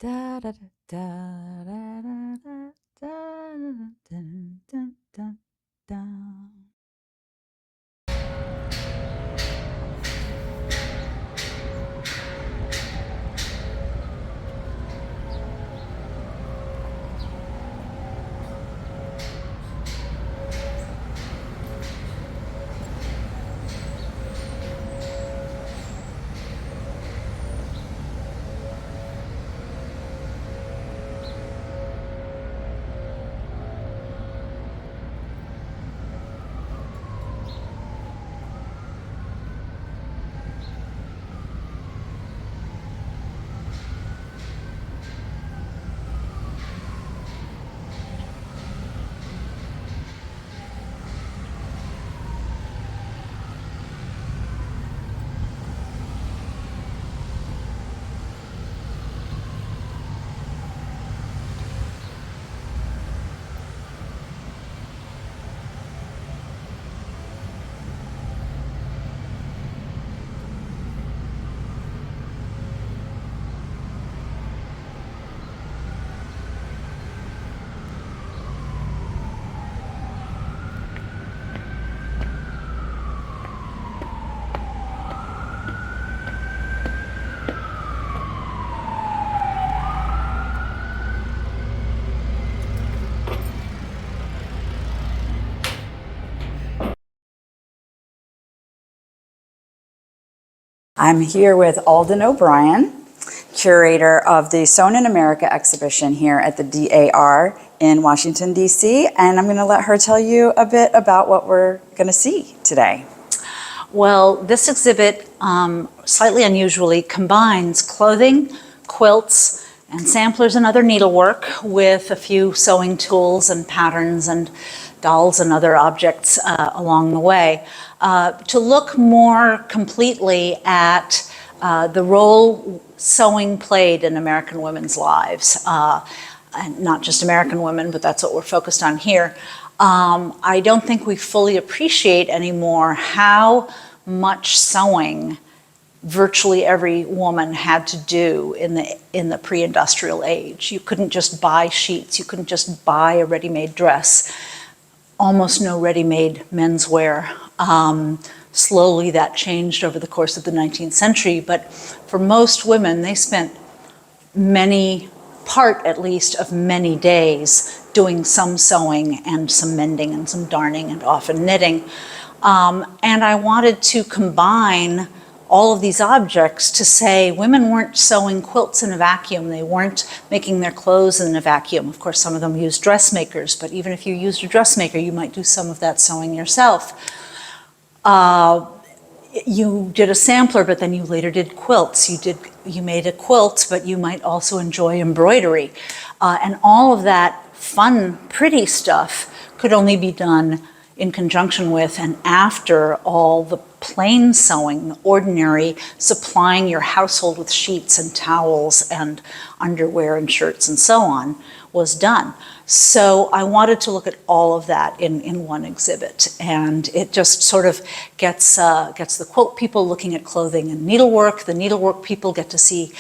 Da da da da da da da da da da da. I'm here with Alden O'Brien, curator of the Sewn in America exhibition here at the DAR in Washington, D.C., and I'm going to let her tell you a bit about what we're going to see today. Well, this exhibit, slightly unusually, combines clothing, quilts, and samplers and other needlework with a few sewing tools and patterns and dolls and other objects along the way to look more completely at the role sewing played in American women's lives. And not just American women, but that's what we're focused on here. I don't think we fully appreciate anymore how much sewing virtually every woman had to do in the pre-industrial age. You couldn't just buy sheets, you couldn't just buy a ready-made dress. Almost no ready-made menswear. Slowly that changed over the course of the 19th century, but for most women, they spent part at least of many days doing some sewing and some mending and some darning and often knitting. And I wanted to combine all of these objects to say women weren't sewing quilts in a vacuum. They weren't making their clothes in a vacuum. Of course, some of them used dressmakers, but even if you used a dressmaker, you might do some of that sewing yourself. You did a sampler, but then you later did quilts. You made a quilt, but you might also enjoy embroidery. And all of that fun, pretty stuff could only be done in conjunction with and after all the plain sewing, ordinary, supplying your household with sheets and towels and underwear and shirts and so on was done. So I wanted to look at all of that in one exhibit, and it just sort of gets the quilt people looking at clothing and needlework. The needlework people get to see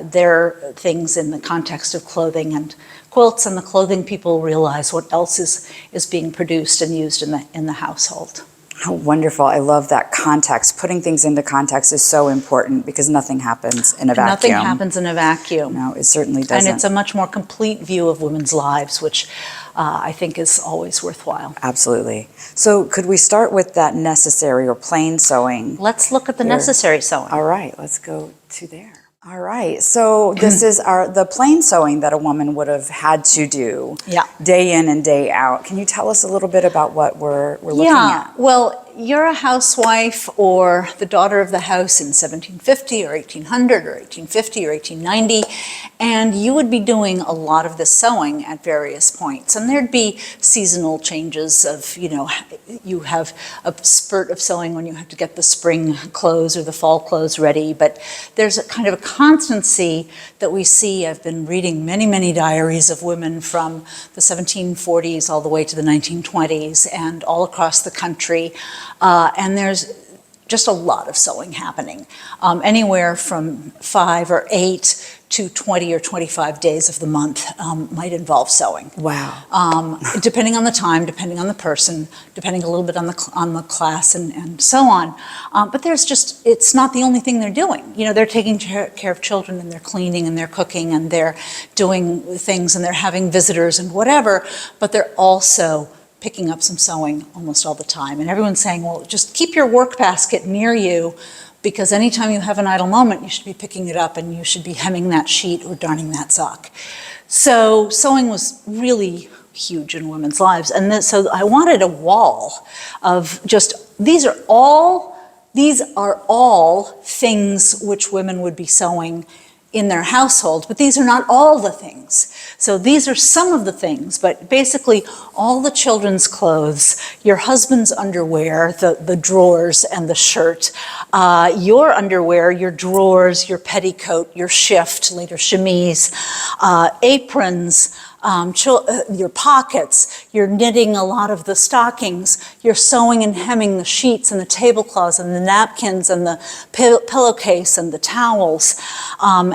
their things in the context of clothing and quilts, and the clothing people realize what else is being produced and used in the household. How wonderful. I love that context. Putting things into context is so important because nothing happens in a vacuum. Nothing happens in a vacuum. No, it certainly doesn't. And it's a much more complete view of women's lives, which I think is always worthwhile. Absolutely. So could we start with that necessary or plain sewing? Let's look at the necessary sewing. All right, let's go to there. All right, so this is the plain sewing that a woman would have had to do day in and day out. Can you tell us a little bit about what we're looking at? Well, you're a housewife or the daughter of the house in 1750 or 1800 or 1850 or 1890, and you would be doing a lot of the sewing at various points. And there'd be seasonal changes of, you have a spurt of sewing when you have to get the spring clothes or the fall clothes ready, but there's a kind of a constancy that we see. I've been reading many, many diaries of women from the 1740s all the way to the 1920s and all across the country. And there's just a lot of sewing happening, anywhere from 5 or 8 to 20 or 25 days of the month might involve sewing. Wow. Depending on the time, depending on the person, depending a little bit on the class and so on. But it's not the only thing they're doing. You know, they're taking care of children, and they're cleaning, and they're cooking, and they're doing things, and they're having visitors and whatever, but they're also picking up some sewing almost all the time. And everyone's saying, well, just keep your work basket near you, because anytime you have an idle moment, you should be picking it up, and you should be hemming that sheet or darning that sock. So sewing was really huge in women's lives. And so I wanted a wall of just, these are all things which women would be sewing in their household, but these are not all the things. So these are some of the things, but basically all the children's clothes, your husband's underwear, the drawers and the shirt, your underwear, your drawers, your petticoat, your shift, later chemise, aprons, your pockets, you're knitting a lot of the stockings, you're sewing and hemming the sheets and the tablecloths and the napkins and the pillowcase and the towels,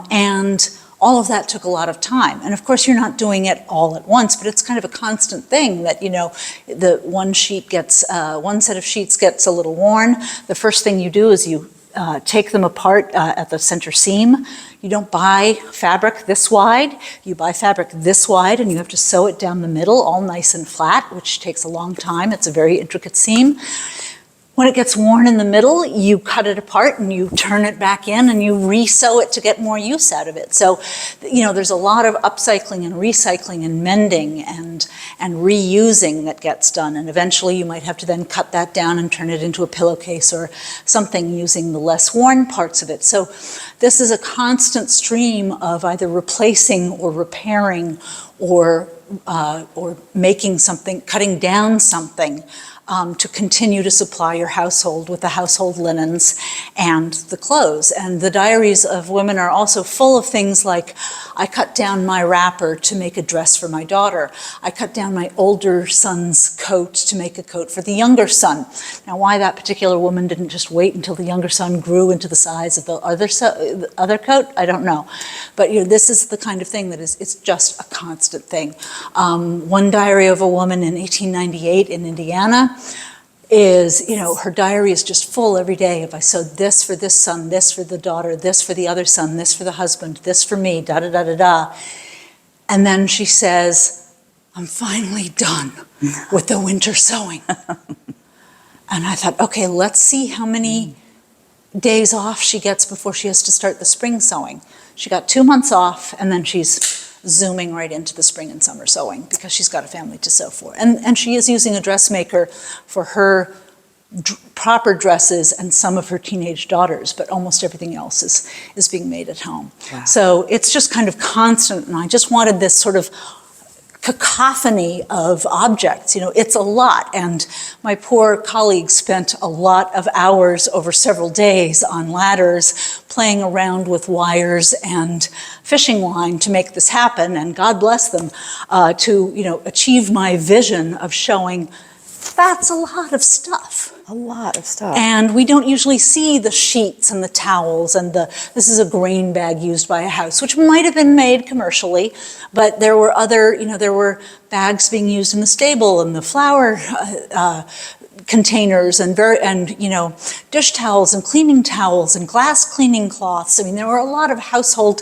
and all of that took a lot of time. And of course, you're not doing it all at once, but it's kind of a constant thing that, you know, the one set of sheets gets a little worn. The first thing you do is you take them apart at the center seam. You don't buy fabric this wide, you buy fabric this wide, and you have to sew it down the middle, all nice and flat, which takes a long time. It's a very intricate seam. When it gets worn in the middle, you cut it apart and you turn it back in and you re-sew it to get more use out of it. So, you know, there's a lot of upcycling and recycling and mending and reusing that gets done. And eventually you might have to then cut that down and turn it into a pillowcase or something using the less worn parts of it. So this is a constant stream of either replacing or repairing or making something, cutting down something, to continue to supply your household with the household linens and the clothes. And the diaries of women are also full of things like, I cut down my wrapper to make a dress for my daughter. I cut down my older son's coat to make a coat for the younger son. Now, why that particular woman didn't just wait until the younger son grew into the size of the other coat, I don't know. But you know, this is the kind of thing that it's just a constant thing. One diary of a woman in 1898 in Indiana is, you know, her diary is just full every day of, I sewed this for this son, this for the daughter, this for the other son, this for the husband, this for me, da da da da da. And then she says, I'm finally done with the winter sewing. And I thought, okay, let's see how many days off she gets before she has to start the spring sewing. She got 2 months off, and then she's zooming right into the spring and summer sewing because she's got a family to sew for. And she is using a dressmaker for her proper dresses and some of her teenage daughters, but almost everything else is being made at home. Wow. So it's just kind of constant, and I just wanted this sort of cacophony of objects. You know, it's a lot, and my poor colleagues spent a lot of hours over several days on ladders playing around with wires and fishing line to make this happen, and God bless them, to, you know, achieve my vision of showing that's a lot of stuff. A lot of stuff. And we don't usually see the sheets and the towels and this is a grain bag used by a house, which might have been made commercially, but there were other, you know, there were bags being used in the stable and the flour containers and you know, dish towels and cleaning towels and glass cleaning cloths. I mean, there were a lot of household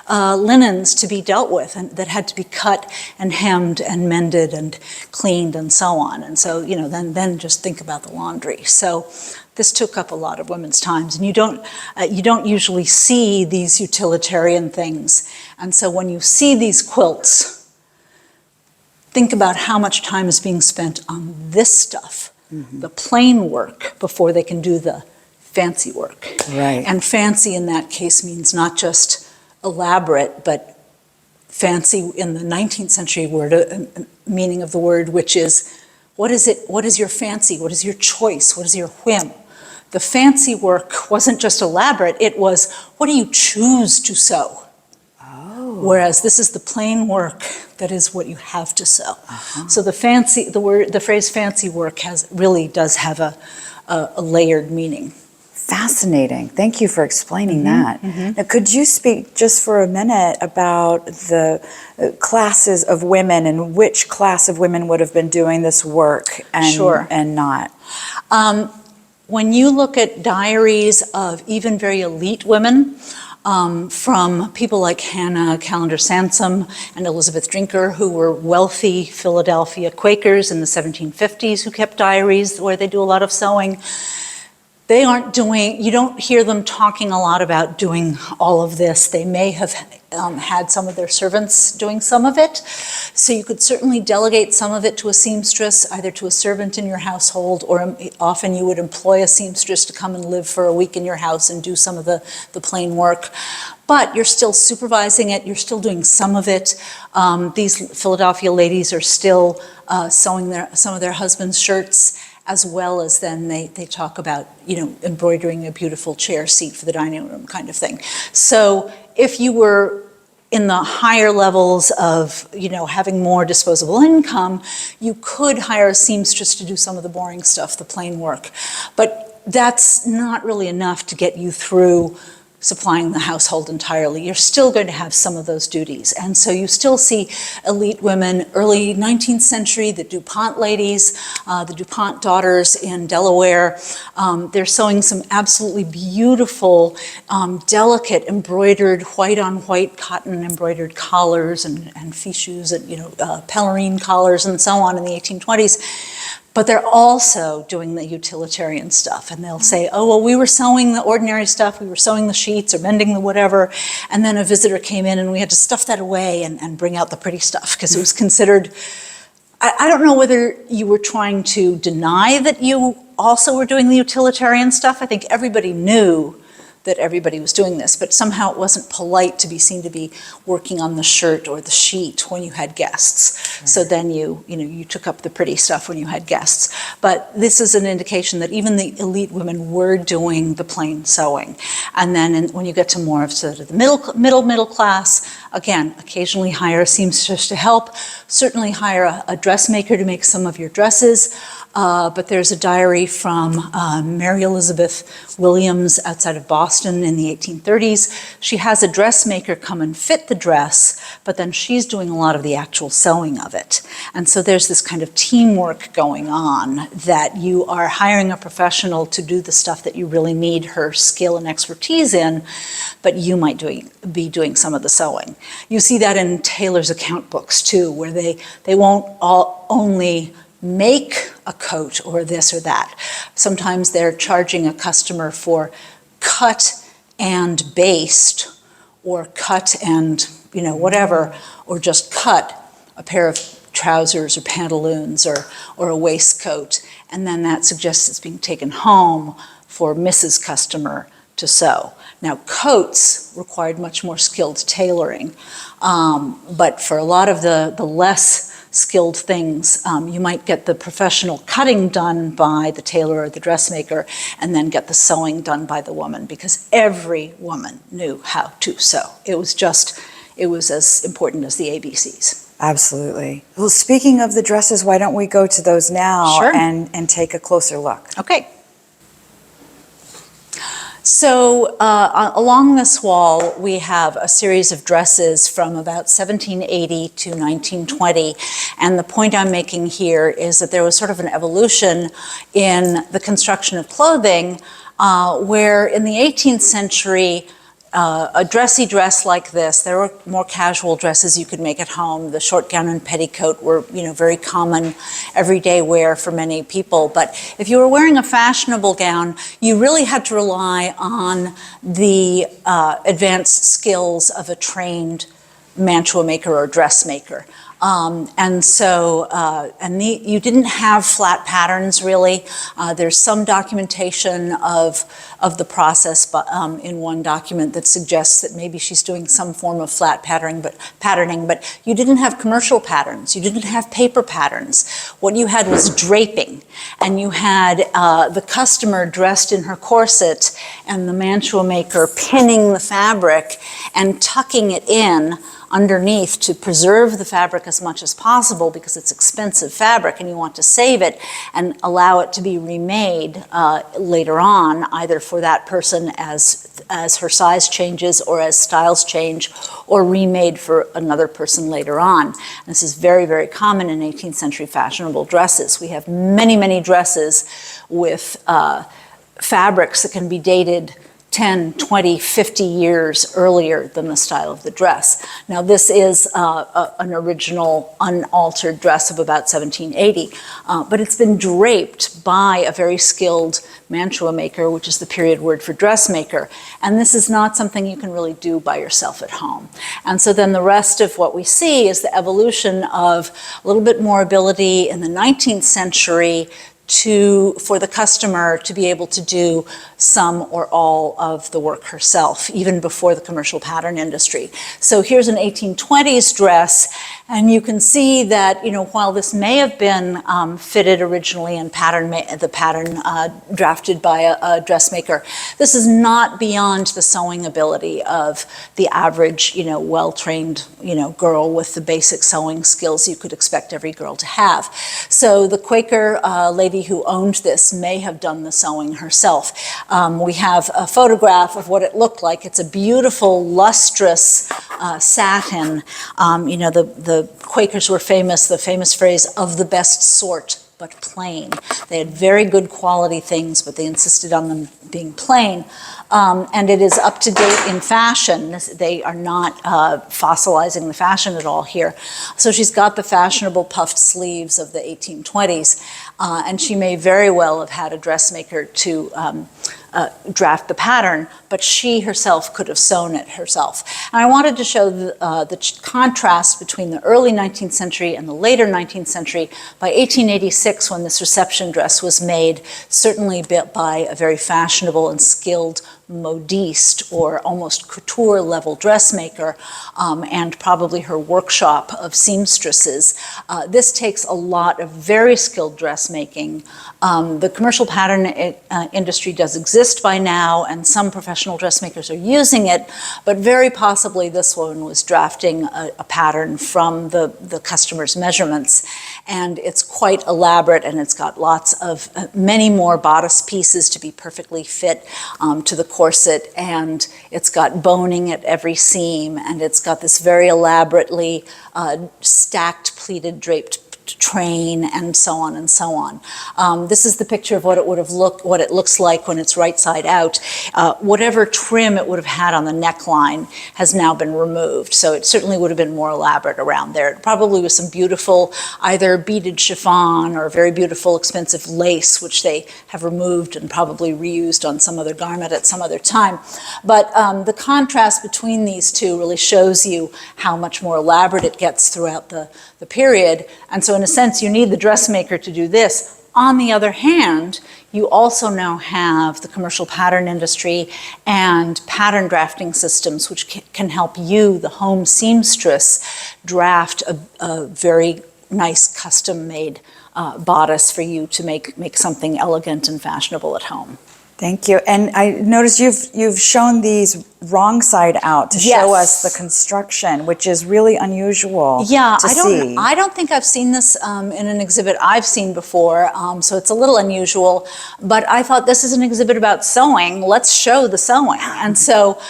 linens to be dealt with and that had to be cut and hemmed and mended and cleaned and so on. And so, you know, then just think about the laundry. So this took up a lot of women's times, and you don't usually see these utilitarian things. And so when you see these quilts, think about how much time is being spent on this stuff. Mm-hmm. The plain work before they can do the fancy work. Right. And fancy in that case means not just elaborate, but fancy in the 19th century word, meaning of the word, which is, what is it? What is your fancy? What is your choice? What is your whim? The fancy work wasn't just elaborate, it was, what do you choose to sew? Whereas this is the plain work that is what you have to sew. Uh-huh. So the phrase fancy work really does have a layered meaning. Fascinating. Thank you for explaining that. Now, could you speak just for a minute about the classes of women and which class of women would have been doing this work and, Sure. and not? When you look at diaries of even very elite women, from people like Hannah Callender Sansom and Elizabeth Drinker, who were wealthy Philadelphia Quakers in the 1750s who kept diaries where they do a lot of sewing. They aren't doing, you don't hear them talking a lot about doing all of this. They may have had some of their servants doing some of it. So you could certainly delegate some of it to a seamstress, either to a servant in your household, or often you would employ a seamstress to come and live for a week in your house and do some of the plain work. But you're still supervising it, you're still doing some of it. These Philadelphia ladies are still sewing some of their husbands' shirts, as well as then they talk about, embroidering a beautiful chair seat for the dining room kind of thing. So if you were in the higher levels of, having more disposable income, you could hire a seamstress to do some of the boring stuff, the plain work. But that's not really enough to get you through supplying the household entirely. You're still going to have some of those duties. And so you still see elite women, early 19th century, the DuPont ladies, the DuPont daughters in Delaware. They're sewing some absolutely beautiful, delicate embroidered white on white cotton embroidered collars and fichus and, pelerine collars and so on in the 1820s. But they're also doing the utilitarian stuff. And they'll say, oh, well, we were sewing the ordinary stuff, we were sewing the sheets or mending the whatever, and then a visitor came in and we had to stuff that away and bring out the pretty stuff, because it was considered, I don't know whether you were trying to deny that you also were doing the utilitarian stuff. I think everybody knew that everybody was doing this, but somehow it wasn't polite to be seen to be working on the shirt or the sheet when you had guests. Right. So then you took up the pretty stuff when you had guests. But this is an indication that even the elite women were doing the plain sewing. And then when you get to more of sort of the middle class, again, occasionally hire a seamstress to help, certainly hire a dressmaker to make some of your dresses. But there's a diary from Mary Elizabeth Williams outside of Boston in the 1830s. She has a dressmaker come and fit the dress, but then she's doing a lot of the actual sewing of it. And so there's this kind of teamwork going on, that you are hiring a professional to do the stuff that you really need her skill and expertise in, but you might be doing some of the sewing. You see that in tailors' account books too, where they won't only make a coat or this or that. Sometimes they're charging a customer for cut and based, or cut and whatever, or just cut a pair of trousers or pantaloons or a waistcoat, and then that suggests it's being taken home for Mrs. Customer to sew. Now, coats required much more skilled tailoring, but for a lot of the less skilled things, you might get the professional cutting done by the tailor or the dressmaker, and then get the sewing done by the woman, because every woman knew how to sew. It was as important as the ABCs. Absolutely. Well, speaking of the dresses, why don't we go to those now? Sure. and take a closer look? Okay. So along this wall, we have a series of dresses from about 1780 to 1920. And the point I'm making here is that there was sort of an evolution in the construction of clothing, where in the 18th century, a dressy dress like this, there were more casual dresses you could make at home. The short gown and petticoat were, very common everyday wear for many people. But if you were wearing a fashionable gown, you really had to rely on the advanced skills of a trained mantua maker or dressmaker. You didn't have flat patterns really. There's some documentation of the process in one document that suggests that maybe she's doing some form of flat patterning, but you didn't have commercial patterns. You didn't have paper patterns. What you had was draping, and you had the customer dressed in her corset and the mantua maker pinning the fabric and tucking it in underneath to preserve the fabric as much as possible because it's expensive fabric and you want to save it and allow it to be remade later on, either for that person as her size changes or as styles change, or remade for another person later on. And this is very, very common in 18th century fashionable dresses. We have many, many dresses with fabrics that can be dated 10, 20, 50 years earlier than the style of the dress. Now this is an original unaltered dress of about 1780, but it's been draped by a very skilled mantua maker, which is the period word for dressmaker. And this is not something you can really do by yourself at home. And so then the rest of what we see is the evolution of a little bit more ability in the 19th century for the customer to be able to do some or all of the work herself, even before the commercial pattern industry. So here's an 1820s dress, and you can see that, while this may have been fitted originally and the pattern drafted by a dressmaker, this is not beyond the sewing ability of the average, well-trained, girl with the basic sewing skills you could expect every girl to have. So the Quaker lady who owned this may have done the sewing herself. We have a photograph of what it looked like. It's a beautiful, lustrous satin. The Quakers were famous, the famous phrase, of the best sort, but plain. They had very good quality things, but they insisted on them being plain. And it is up to date in fashion. They are not fossilizing the fashion at all here. So she's got the fashionable puffed sleeves of the 1820s, and she may very well have had a dressmaker to draft the pattern, but she herself could have sewn it herself. And I wanted to show the contrast between the early 19th century and the later 19th century. By 1886, when this reception dress was made, certainly built by a very fashionable and skilled modiste or almost couture level dressmaker, and probably her workshop of seamstresses. This takes a lot of very skilled dressmaking. The commercial pattern industry does exist by now, and some professional dressmakers are using it, but very possibly this one was drafting a pattern from the customer's measurements. And it's quite elaborate, and it's got lots of many more bodice pieces to be perfectly fit to the corset, and it's got boning at every seam, and it's got this very elaborately stacked, pleated, draped train, and so on and so on. This is the picture of what it looks like when it's right side out. Whatever trim it would have had on the neckline has now been removed, so it certainly would have been more elaborate around there. It probably was some beautiful either beaded chiffon or very beautiful expensive lace, which they have removed and probably reused on some other garment at some other time. But the contrast between these two really shows you how much more elaborate it gets throughout the period. And so in a sense, you need the dressmaker to do this. On the other hand, you also now have the commercial pattern industry and pattern drafting systems, which can help you, the home seamstress, draft a very nice custom-made bodice for you to make something elegant and fashionable at home. Thank you. And I noticed you've shown these wrong side out to show us the construction, which is really unusual to see. I don't think I've seen this in an exhibit I've seen before, so it's a little unusual. But I thought, this is an exhibit about sewing. Let's show the sewing. And so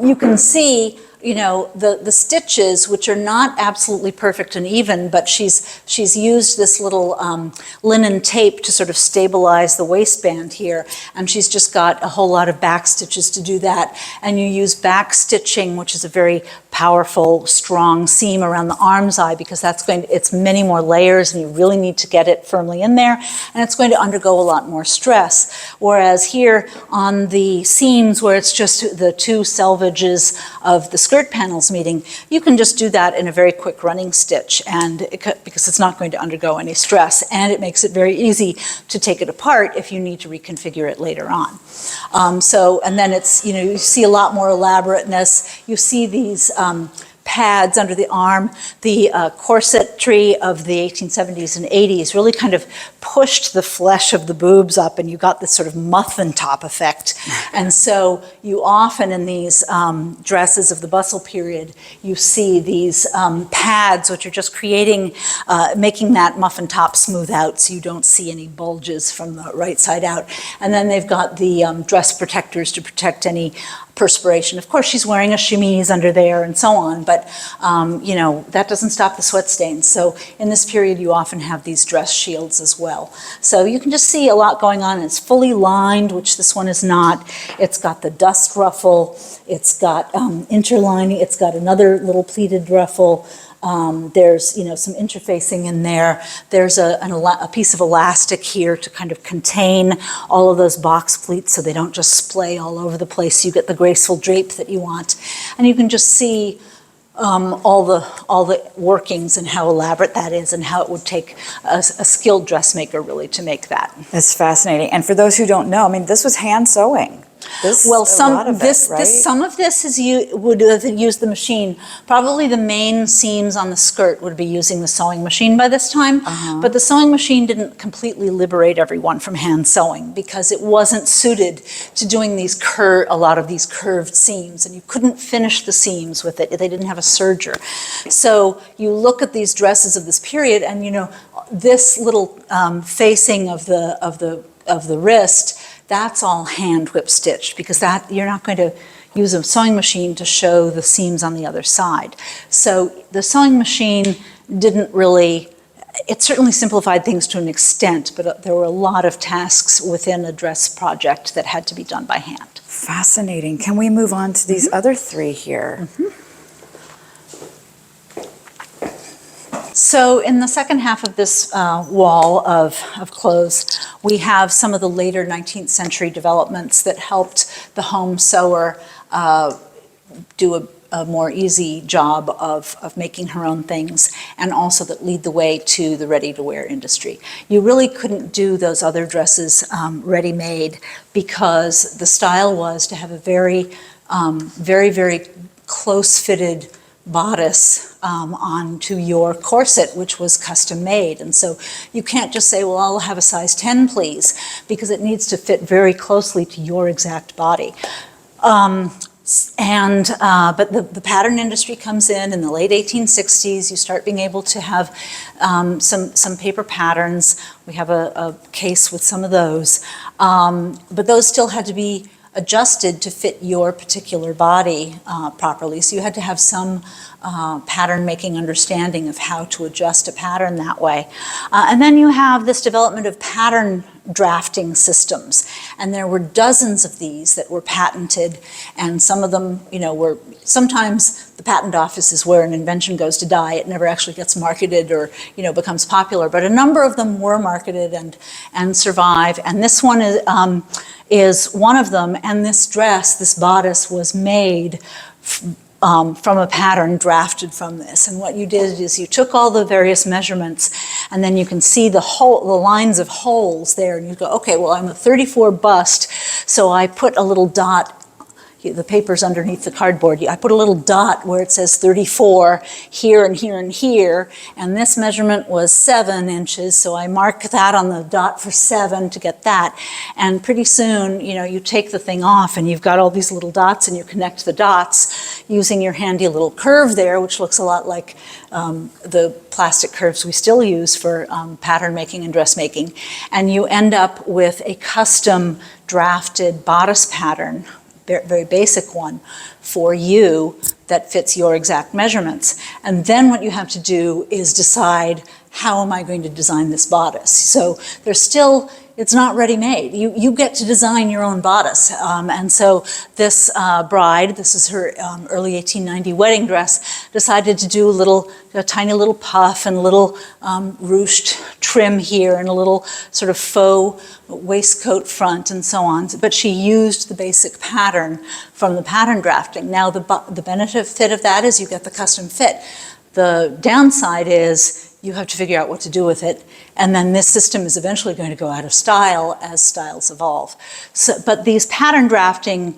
you can see, the stitches, which are not absolutely perfect and even, but she's used this little linen tape to sort of stabilize the waistband here, and she's just got a whole lot of back stitches to do that. And you use back stitching, which is a very powerful, strong seam around the arm's eye, because it's many more layers, and you really need to get it firmly in there, and it's going to undergo a lot more stress. Whereas here on the seams, where it's just the two selvages of the skirt panels meeting, you can just do that in a very quick running stitch, and because it's not going to undergo any stress, and it makes it very easy to take it apart if you need to reconfigure it later on. And then it's, you see a lot more elaborateness. You see these pads under the arm. The corsetry of the 1870s and 80s really kind of pushed the flesh of the boobs up, and you got this sort of muffin top effect. And so you often in these dresses of the bustle period, you see these pads which are just creating, making that muffin top smooth out so you don't see any bulges from the right side out. And then they've got the dress protectors to protect any perspiration. Of course, she's wearing a chemise under there and so on, but you know, that doesn't stop the sweat stains. So in this period, you often have these dress shields as well. So you can just see a lot going on. It's fully lined, which this one is not. It's got the dust ruffle. It's got interlining. It's got another little pleated ruffle. There's, you know, some interfacing in there. There's a piece of elastic here to kind of contain all of those box pleats so they don't just splay all over the place. You get the graceful drape that you want. And you can just see all the workings and how elaborate that is and how it would take a skilled dressmaker really to make that. It's fascinating. And for those who don't know, I mean, this was hand sewing. Some of this would have used the machine. Probably the main seams on the skirt would be using the sewing machine by this time, but the sewing machine didn't completely liberate everyone from hand sewing because it wasn't suited to doing a lot of these curved seams, and you couldn't finish the seams with it. They didn't have a serger. So you look at these dresses of this period, and you know this little facing of the wrist. That's all hand whip stitched because that you're not going to use a sewing machine to show the seams on the other side. So the sewing machine didn't really, it certainly simplified things to an extent, but there were a lot of tasks within a dress project that had to be done by hand. Fascinating. Can we move on to these other three here? So in the second half of this wall of clothes, we have some of the later 19th century developments that helped the home sewer do a more easy job of making her own things, and also that lead the way to the ready-to-wear industry. You really couldn't do those other dresses ready-made because the style was to have a very, very close-fitted bodice onto your corset, which was custom made. And so you can't just say, well, I'll have a size 10, please, because it needs to fit very closely to your exact body. But the pattern industry comes in the late 1860s. You start being able to have some paper patterns. We have a case with some of those. But those still had to be adjusted to fit your particular body properly. So you had to have some pattern making understanding of how to adjust a pattern that way. And then you have this development of pattern drafting systems. And there were dozens of these that were patented, and some of them, you know, were, sometimes the patent office is where an invention goes to die. It never actually gets marketed or, you know, becomes popular. But a number of them were marketed and survive. And this one is one of them. And this dress, this bodice, was made from a pattern drafted from this. And what you did is you took all the various measurements, and then you can see the lines of holes there, and you go, okay, well, I'm a 34 bust, so I put a little dot. The paper's underneath the cardboard. I put a little dot where it says 34 here and here and here, and this measurement was 7 inches, so I mark that on the dot for 7 to get that. And pretty soon, you know, you take the thing off and you've got all these little dots, and you connect the dots using your handy little curve there, which looks a lot like the plastic curves we still use for pattern making and dressmaking. And you end up with a custom drafted bodice pattern, very basic one for you that fits your exact measurements. And then what you have to do is decide, how am I going to design this bodice? So there's still, it's not ready-made. You get to design your own bodice. And so this bride, this is her early 1890 wedding dress, decided to do a tiny little puff and a little ruched trim here and a little sort of faux waistcoat front and so on. But she used the basic pattern from the pattern drafting. Now the benefit of that is you get the custom fit. The downside is you have to figure out what to do with it, and then this system is eventually going to go out of style as styles evolve. So, but these pattern drafting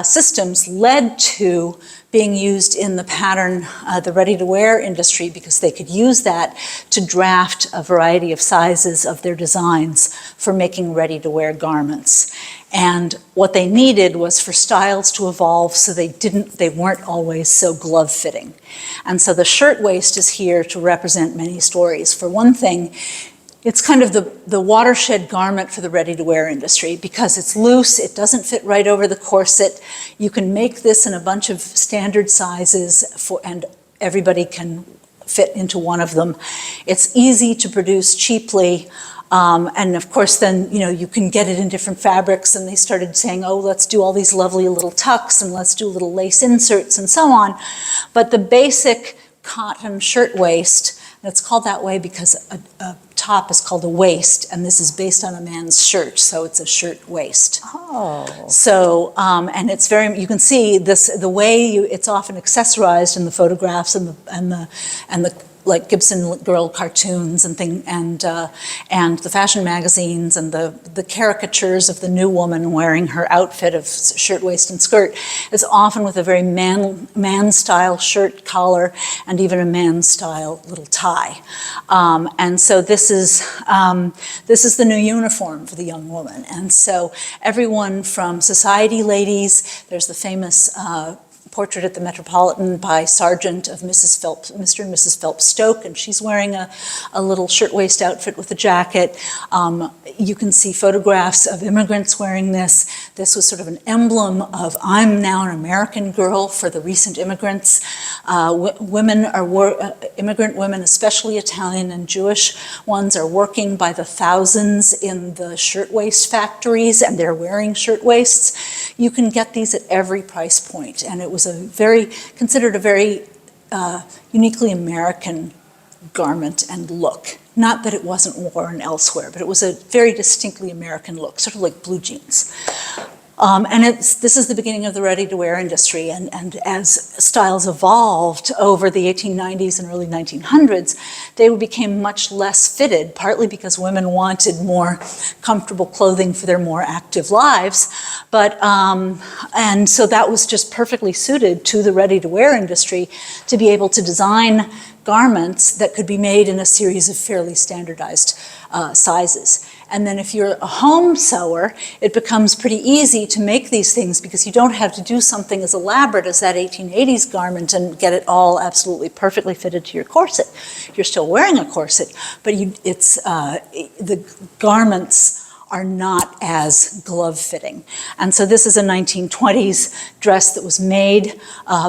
systems led to being used in the pattern, the ready-to-wear industry, because they could use that to draft a variety of sizes of their designs for making ready-to-wear garments. And what they needed was for styles to evolve so they weren't always so glove-fitting. And so the shirtwaist is here to represent many stories. For one thing, it's kind of the watershed garment for the ready-to-wear industry because it's loose, it doesn't fit right over the corset. You can make this in a bunch of standard sizes and everybody can fit into one of them. It's easy to produce cheaply. And of course, then, you can get it in different fabrics, and they started saying, oh, let's do all these lovely little tucks, and let's do little lace inserts, and so on. But the basic cotton shirtwaist, and it's called that way because a top is called a waist, and this is based on a man's shirt, so it's a shirt waist. Oh. So, and it's you can see this, the way it's often accessorized in the photographs and the like Gibson Girl cartoons and the fashion magazines and the caricatures of the new woman wearing her outfit of shirt, waist, and skirt is often with a very man-style shirt collar and even a man-style little tie. And so this is the new uniform for the young woman. And so everyone from society ladies, there's the famous portrait at the Metropolitan by Sargent of Mr. and Mrs. Phelps Stoke, and she's wearing a little shirtwaist outfit with a jacket. You can see photographs of immigrants wearing this. This was sort of an emblem of I'm now an American girl for the recent immigrants. Immigrant women, especially Italian and Jewish ones, are working by the thousands in the shirtwaist factories, and they're wearing shirtwaists. You can get these at every price point, and it was considered a very uniquely American garment and look. Not that it wasn't worn elsewhere, but it was a very distinctly American look, sort of like blue jeans. And this is the beginning of the ready-to-wear industry, and as styles evolved over the 1890s and early 1900s, they became much less fitted, partly because women wanted more comfortable clothing for their more active lives, and so that was just perfectly suited to the ready-to-wear industry to be able to design garments that could be made in a series of fairly standardized sizes. And then if you're a home sewer, it becomes pretty easy to make these things because you don't have to do something as elaborate as that 1880s garment and get it all absolutely perfectly fitted to your corset. You're still wearing a corset, but the garments are not as glove-fitting. And so this is a 1920s dress that was made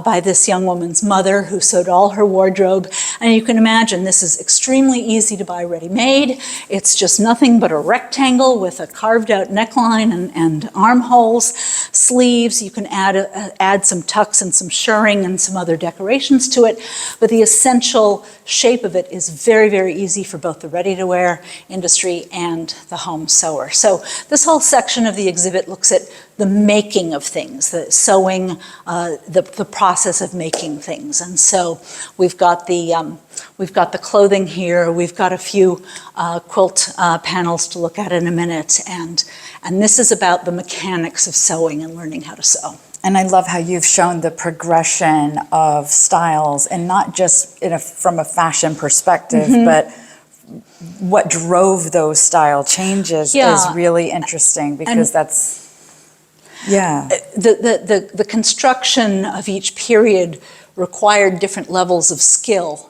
by this young woman's mother who sewed all her wardrobe. And you can imagine this is extremely easy to buy ready-made. It's just nothing but a rectangle with a carved-out neckline and armholes, sleeves. You can add some tucks and some shirring and some other decorations to it. But the essential shape of it is very, very easy for both the ready-to-wear industry and the home sewer. So this whole section of the exhibit looks at the making of things, the sewing, the process of making things. And so we've got the clothing here. We've got a few quilt panels to look at in a minute, and this is about the mechanics of sewing and learning how to sew. And I love how you've shown the progression of styles, and not just from a fashion perspective, but what drove those style changes is really interesting because the construction of each period required different levels of skill,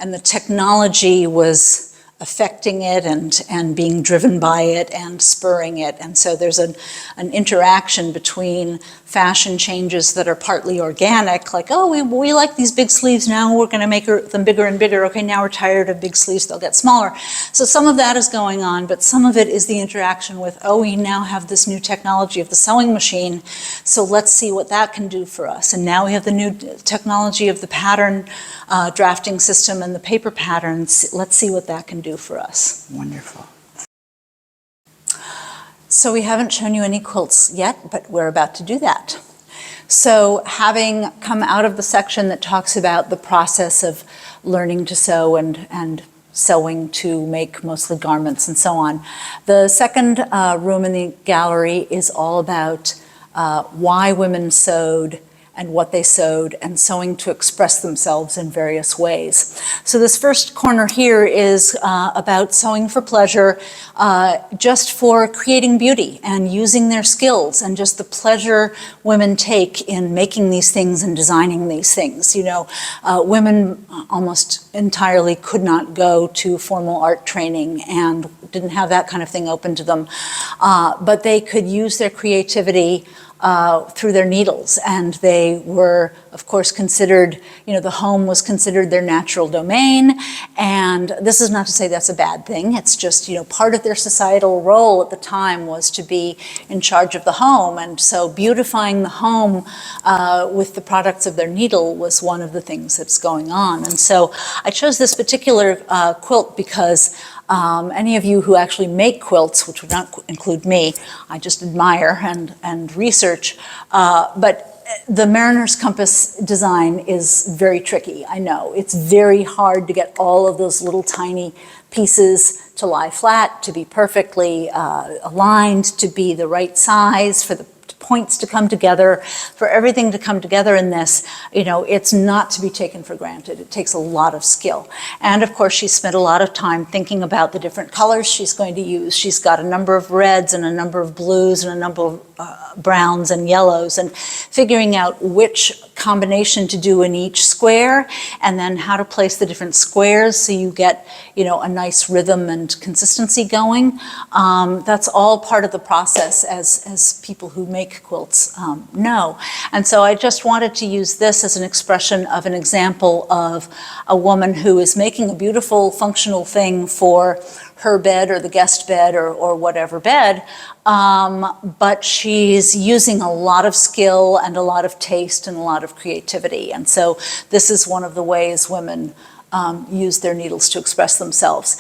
and the technology was affecting it and being driven by it and spurring it. And so there's an interaction between fashion changes that are partly organic, like, oh, we like these big sleeves, now we're going to make them bigger and bigger. Okay, now we're tired of big sleeves, they'll get smaller. So some of that is going on, but some of it is the interaction with, oh, we now have this new technology of the sewing machine, so let's see what that can do for us. And now we have the new technology of the pattern drafting system and the paper patterns. Let's see what that can do for us. Wonderful. So we haven't shown you any quilts yet, but we're about to do that. So having come out of the section that talks about the process of learning to sew and sewing to make mostly garments and so on, the second room in the gallery is all about why women sewed and what they sewed, and sewing to express themselves in various ways. So this first corner here is about sewing for pleasure, just for creating beauty and using their skills, and just the pleasure women take in making these things and designing these things. You know, women almost entirely could not go to formal art training and didn't have that kind of thing open to them, but they could use their creativity through their needles, and they were, of course, considered, you know, the home was considered their natural domain, and this is not to say that's a bad thing. It's just, you know, part of their societal role at the time was to be in charge of the home, and so beautifying the home with the products of their needle was one of the things that's going on. And so I chose this particular quilt because any of you who actually make quilts, which would not include me, I just admire and research, but the Mariner's Compass design is very tricky, I know. It's very hard to get all of those little tiny pieces to lie flat, to be perfectly aligned, to be the right size, for the points to come together, for everything to come together in this. You know, it's not to be taken for granted. It takes a lot of skill. And of course, she spent a lot of time thinking about the different colors she's going to use. She's got a number of reds and a number of blues and a number of browns and yellows, and figuring out which combination to do in each square, and then how to place the different squares so you get, you know, a nice rhythm and consistency going. That's all part of the process, as people who make quilts know. And so I just wanted to use this as an expression of an example of a woman who is making a beautiful functional thing for her bed or the guest bed or whatever bed, but she's using a lot of skill and a lot of taste and a lot of creativity. And so this is one of the ways women use their needles to express themselves.